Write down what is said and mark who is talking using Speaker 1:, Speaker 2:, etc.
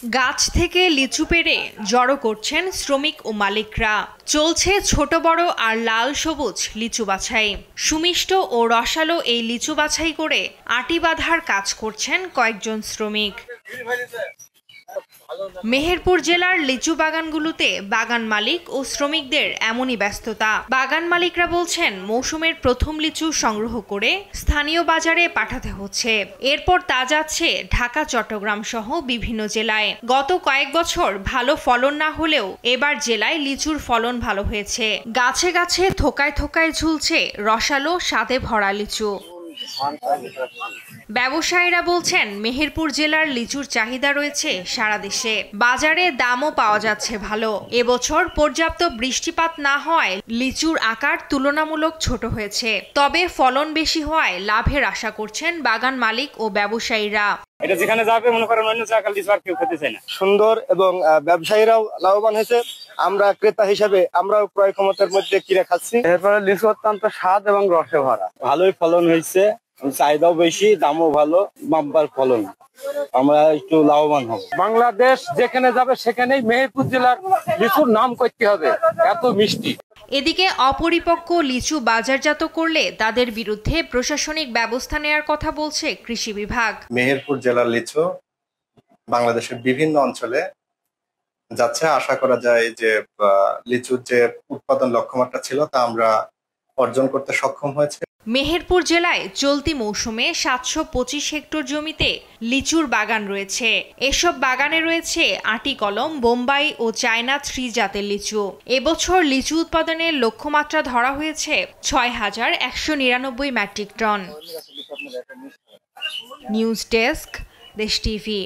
Speaker 1: গাছ থেকে লিচু পেড়ে জড়ো করছেন শ্রমিক ও মালিকরা। চলছে ছোট বড় আর লাল সবুজ লিচু বাছাই। সুমিষ্ট ও রসালো এই লিচু বাছাই করে আটি বাঁধার কাজ করছেন কয়েকজন শ্রমিক। মেহেরপুর জেলার লিচু বাগানগুলোতে বাগান মালিক ও শ্রমিকদের এমনই ব্যস্ততা। বাগান মালিকরা বলছেন মৌসুমের প্রথম লিচু সংগ্রহ করে স্থানীয় বাজারে পাঠাতে হচ্ছে, এরপর তা যাচ্ছে ঢাকা, চট্টগ্রাম সহ বিভিন্ন জেলায়। গত কয়েক বছর ভালো ফলন না হলেও এবার জেলায় লিচুর ফলন ভালো হয়েছে। গাছে গাছে থোকায় থোকায় ঝুলছে রসালো স্বাদে ভরা লিচু। ব্যবসায়ীরা বলছেন মেহেরপুর জেলার লিচুর চাহিদা রয়েছে সারা দেশে, বাজারে দামও পাওয়া যাচ্ছে ভালো। এবছর পর্যাপ্ত বৃষ্টিপাত না হওয়ায় লিচুর আকার তুলনামূলক ছোট হয়েছে, তবে ফলন বেশি হওয়ায় লাভের আশা করছেন বাগান মালিক ও ব্যবসায়ীরা।
Speaker 2: এটা যেখানে যাবে মনে করেন অন্য জায়গায় লিচু আর কেউ খেতে চায় না।
Speaker 3: সুন্দর এবং ব্যবসায়ীরাও লাভবান হয়েছে। আমরা ক্রেতা হিসাবে আমরাও ক্রয় ক্ষমতার মধ্যে কিনে খাচ্ছি।
Speaker 2: এরপরে লিচু অত্যন্ত স্বাদ এবং রসে ভরা, ভালোই ফলন হয়েছে, চাহিদাও বেশি, দামও ভালো, বাম্পার ফলন। আমরা একটু লাভবান হব।
Speaker 4: বাংলাদেশ যেখানে যাবে সেখানেই মেহেরপুর জেলার লিচুর নাম করতে হবে, এত মিষ্টি।
Speaker 1: এদিকে অপরিপক্ক লিচু বাজারজাত করলে তাদের বিরুদ্ধে প্রশাসনিক ব্যবস্থা নেওয়ার কথা বলছে কৃষি বিভাগ।
Speaker 5: মেহেরপুর জেলার লিচু বাংলাদেশের বিভিন্ন অঞ্চলে যাচ্ছে। আশা করা যায় যে লিচুর যে উৎপাদন লক্ষ্যমাত্রা ছিল তা আমরা অর্জন করতে সক্ষম হয়েছে।
Speaker 1: মেহেরপুর জেলায় চলতি মৌসুমে 725 হেক্টর জমিতে লিচুর বাগান রয়েছে। এসব বাগানে রয়েছে আটি কলম, বোম্বাই ও চায়না 3 জাতের লিচু। এবছর লিচু উৎপাদনের লক্ষ্যমাত্রা ধরা হয়েছে 6199 মেট্রিক টন। নিউজ ডেস্ক, দেশ টিভি।